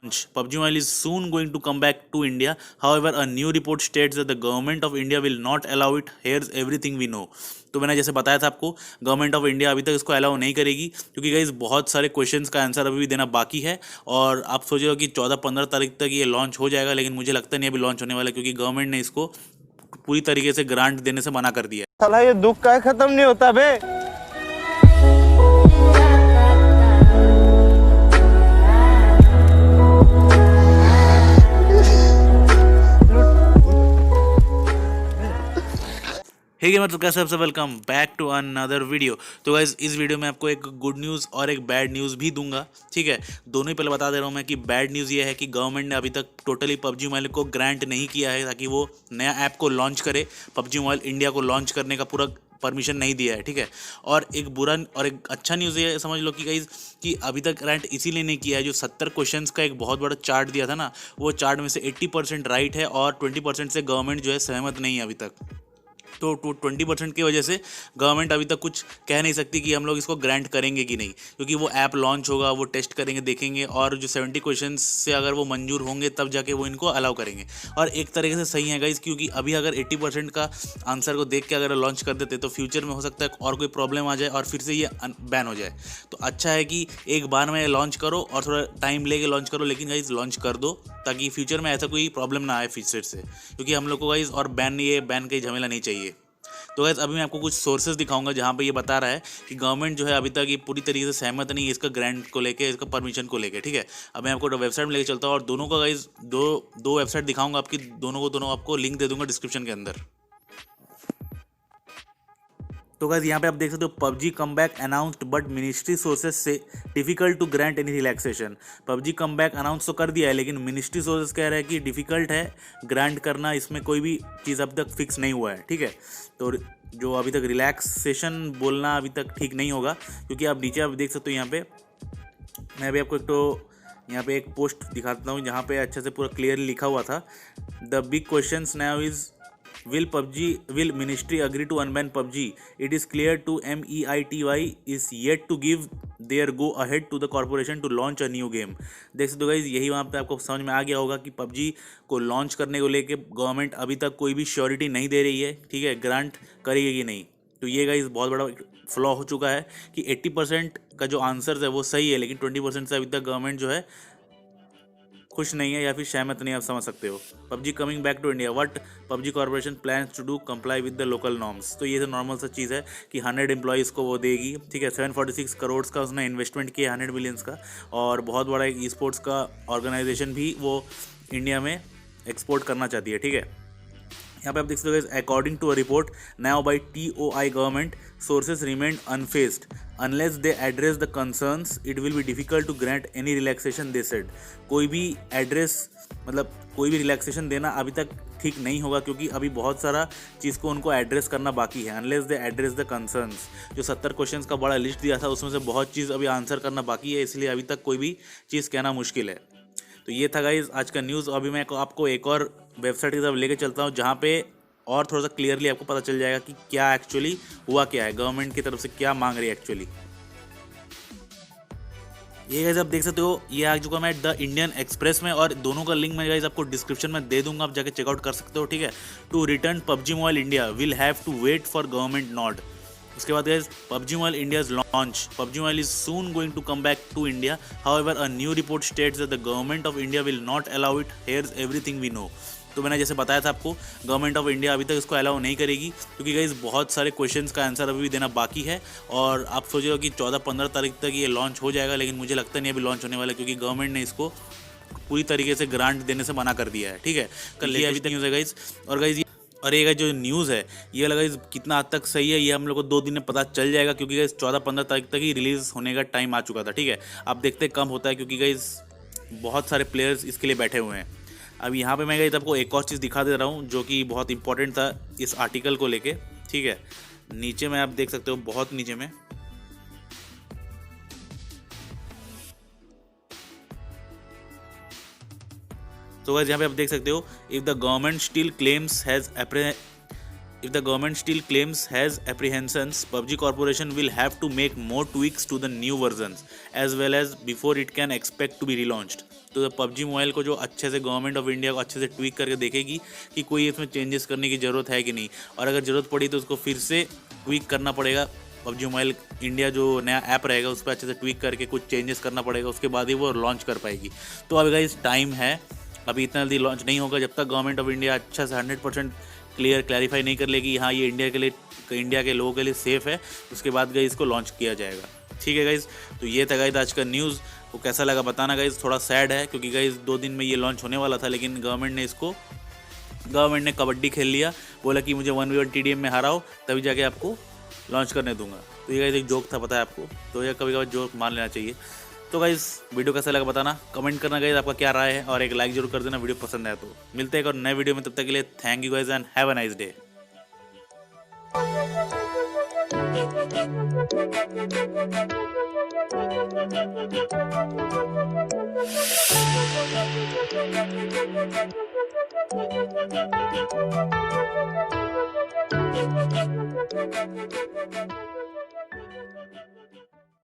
launch. PUBG Mobile is soon going to come back to India. However, a new report states that the government of India will not allow it. Here's everything we know. तो मैंने जैसे बताया था आपको, government of India अभी तक इसको allow नहीं करेगी क्योंकि गाइस बहुत सारे क्वेश्चंस का आंसर अभी भी देना बाकी है। और आप सोच रहे हो कि 14-15 तारीख तक ये लॉन्च हो जाएगा, लेकिन मुझे लगता नहीं अभी लॉन्च होने वाला, क्योंकि गवर्नमेंट ने इसको पूरी तरीके से ग्रांट देने से मना कर दिया है। साला ये दुख का खत्म नहीं होता बे। हे गेमर, तो कैसे सबसे welcome back to another video. तो गाइज इस वीडियो में आपको एक गुड न्यूज़ और एक बैड न्यूज़ भी दूंगा, ठीक है। दोनों ही पहले बता दे रहा हूँ मैं कि बैड न्यूज़ ये है कि गवर्नमेंट ने अभी तक टोटली पबजी मोबाइल को ग्रांट नहीं किया है ताकि वो नया ऐप को लॉन्च करे। पबजी मोबाइल इंडिया को लॉन्च करने का पूरा परमिशन नहीं दिया है, ठीक है। और एक बुरा और एक अच्छा न्यूज़ ये समझ लो कि गाइज कि अभी तक ग्रांट इसीलिए नहीं किया है, जो 70 क्वेश्चंस का एक बहुत बड़ा चार्ट दिया था ना, वो चार्ट में से 80% राइट है और 20% से गवर्नमेंट जो है सहमत नहीं है अभी तक। तो 20% की वजह से गवर्नमेंट अभी तक कुछ कह नहीं सकती कि हम लोग इसको ग्रांट करेंगे कि नहीं, क्योंकि वो ऐप लॉन्च होगा, वो टेस्ट करेंगे, देखेंगे, और जो 70 क्वेश्चंस से अगर वो मंजूर होंगे तब जाके वो इनको अलाउ करेंगे। और एक तरीके से सही है गाइस, क्योंकि अभी अगर 80% का आंसर को देख के अगर लॉन्च कर देते तो फ्यूचर में हो सकता है और कोई प्रॉब्लम आ जाए और फिर से ये बैन हो जाए। तो अच्छा है कि एक बार में लॉन्च करो और थोड़ा टाइम लेके लॉन्च करो, लेकिन गाइस लॉन्च कर दो ताकि फ्यूचर में ऐसा कोई प्रॉब्लम ना आए फ्यूचर से, क्योंकि हम लोग को गाइस और बैन का झमेला नहीं चाहिए। तो गाइस अभी मैं आपको कुछ सोर्सेज दिखाऊंगा जहां पे ये बता रहा है कि गवर्नमेंट जो है अभी तक ये पूरी तरीके से सहमत नहीं है इसका ग्रांट को लेके, इसका परमिशन को लेके, ठीक है। अब मैं आपको वेबसाइट में लेके चलता हूँ और दोनों का गाइस दो वेबसाइट दिखाऊंगा आपकी, दोनों आपको लिंक दे दूंगा डिस्क्रिप्शन के अंदर। तो गाइस यहाँ पे आप देख सकते हो, PUBG come back announced but ministry sources से difficult to grant any relaxation. PUBG come back announce तो कर दिया है, लेकिन मिनिस्ट्री सोर्सेज कह रहे हैं कि डिफिकल्ट है ग्रांट करना, इसमें कोई भी चीज़ अब तक फिक्स नहीं हुआ है, ठीक है। तो जो अभी तक रिलैक्सेशन बोलना अभी तक ठीक नहीं होगा, क्योंकि आप नीचे आप देख सकते हो, यहाँ पे मैं अभी आपको यहाँ पे एक पोस्ट दिखाता हूँ जहाँ पे अच्छे से पूरा क्लियरली लिखा हुआ था। The big question now is will ministry agree to unban PUBG? It is clear to MEITY is yet to give their go ahead to the corporation to launch a new game। देख सकते हो guys, यही वहाँ पे आपको समझ में आ गया होगा कि PUBG को लॉन्च करने को लेके गवर्नमेंट अभी तक कोई भी श्योरिटी नहीं दे रही है, ठीक है, ग्रांट करेगी कि नहीं। तो ये गाइस बहुत बड़ा फ्लॉ हो चुका है कि 80% का जो आंसर है वो सही है, लेकिन 20% से अभी तक गवर्नमेंट जो है खुश नहीं है या फिर सहमत नहीं, आप समझ सकते हो। PUBG coming back to India, what PUBG corporation plans to do comply with the local norms. तो ये तो नॉर्मल सा चीज़ है कि 100 एम्प्लॉयज़ को वो देगी, ठीक है। 746 करोड़ का उसने इन्वेस्टमेंट किया, 100 मिलियंस का, और बहुत बड़ा एक ई स्पोर्ट्स का ऑर्गेनाइजेशन भी वो इंडिया में एक्सपोर्ट करना चाहती है, ठीक है। यहाँ पे आप देख सकते हो, according to a report now by TOI government sources remain unfazed unless they address the concerns it will be difficult to grant any relaxation they said. कोई भी एड्रेस मतलब कोई भी रिलैक्सेशन देना अभी तक ठीक नहीं होगा, क्योंकि अभी बहुत सारा चीज़ को उनको एड्रेस करना बाकी है। Unless they address the concerns, जो 70 क्वेश्चंस का बड़ा लिस्ट दिया था उसमें से बहुत चीज़ अभी आंसर करना बाकी है, इसलिए अभी तक कोई भी चीज़ कहना मुश्किल है। तो ये था गाइज आज का न्यूज़। अभी मैं आपको एक और वेबसाइट की तरफ लेके चलता हूँ जहाँ पे और थोड़ा सा क्लियरली आपको पता चल जाएगा कि क्या एक्चुअली हुआ, क्या है गवर्नमेंट की तरफ से क्या मांग रही है एक्चुअली। ये गाइज आप देख सकते हो, ये आ चुका मैं द इंडियन एक्सप्रेस में, और दोनों का लिंक मैं गाइज आपको डिस्क्रिप्शन में दे दूंगा, आप जाके चेकआउट कर सकते हो, ठीक है। To return PUBG mobile India will have to wait for government not. उसके बाद guys PUBG Mobile India's launch. PUBG Mobile is soon going to come back to India. However, a new report states that the government of India will not allow it. Here's everything we know. तो मैंने जैसे बताया था आपको, government of India अभी तक इसको allow नहीं करेगी, क्योंकि गाइज बहुत सारे क्वेश्चंस का आंसर अभी भी देना बाकी है। और आप सोच रहे हो कि 14-15 तारीख तक ये लॉन्च हो जाएगा, लेकिन मुझे लगता नहीं अभी लॉन्च होने वाला, क्योंकि गवर्नमेंट ने इसको पूरी तरीके से ग्रांट देने से मना कर दिया है, ठीक है। कल ये अभी तक न्यूज़ है गाइज। और गाइज और ये जो न्यूज़ है ये लगा कितना हद तक सही है, ये हम लोग को 2 दिन में पता चल जाएगा, क्योंकि गाइस 14-15 तारीख तक ही रिलीज़ होने का टाइम आ चुका था, ठीक है। आप देखते कम होता है, क्योंकि गाइस बहुत सारे प्लेयर्स इसके लिए बैठे हुए हैं। अब यहाँ पे मैं गाइस आपको एक और चीज़ दिखा दे रहा हूँ जो कि बहुत इंपॉर्टेंट था इस आर्टिकल को लेके, ठीक है। नीचे में आप देख सकते हो, बहुत नीचे में तो गाइस यहाँ पे आप देख सकते हो, if the government still claims has apprehensions, PUBG Corporation will have to make more tweaks to the new versions as well as before it can expect to be relaunched. तो पबजी मोबाइल को जो अच्छे से government of India को अच्छे से tweak करके देखेगी कि कोई इसमें चेंजेस करने की ज़रूरत है कि नहीं, और अगर ज़रूरत पड़ी तो उसको फिर से ट्वीक करना पड़ेगा। पबजी मोबाइल इंडिया जो नया ऐप रहेगा उस पर अच्छे से ट्वीक करके कुछ चेंजेस करना पड़ेगा, उसके बाद ही वो लॉन्च कर पाएगी। तो अभी गाइस टाइम है, अभी इतना जल्दी लॉन्च नहीं होगा जब तक गवर्नमेंट ऑफ इंडिया अच्छा से 100% क्लैरिफाई नहीं कर लेगी हाँ ये इंडिया के लोगों के लिए सेफ़ है, उसके बाद गाइस इसको लॉन्च किया जाएगा। ठीक है गाइस, तो ये था गाइस आज का न्यूज़। वो कैसा लगा बताना गाइस। थोड़ा सैड है क्योंकि गाइस 2 दिन में ये लॉन्च होने वाला था, लेकिन गवर्नमेंट ने कबड्डी खेल लिया, बोला कि मुझे 1v1 TDM में हराओ तभी जाके आपको लॉन्च करने दूंगा। तो ये गाइस एक जोक था, पता है आपको, तो ये कभी कभी जोक मान लेना चाहिए। तो गाइस वीडियो कैसा लगा बताना, कमेंट करना गाइस आपका क्या राय है, और एक लाइक जरूर कर देना वीडियो पसंद आया तो। मिलते हैं एक और नए वीडियो में, तब तक के लिए thank you guys and have a nice day. Thank you.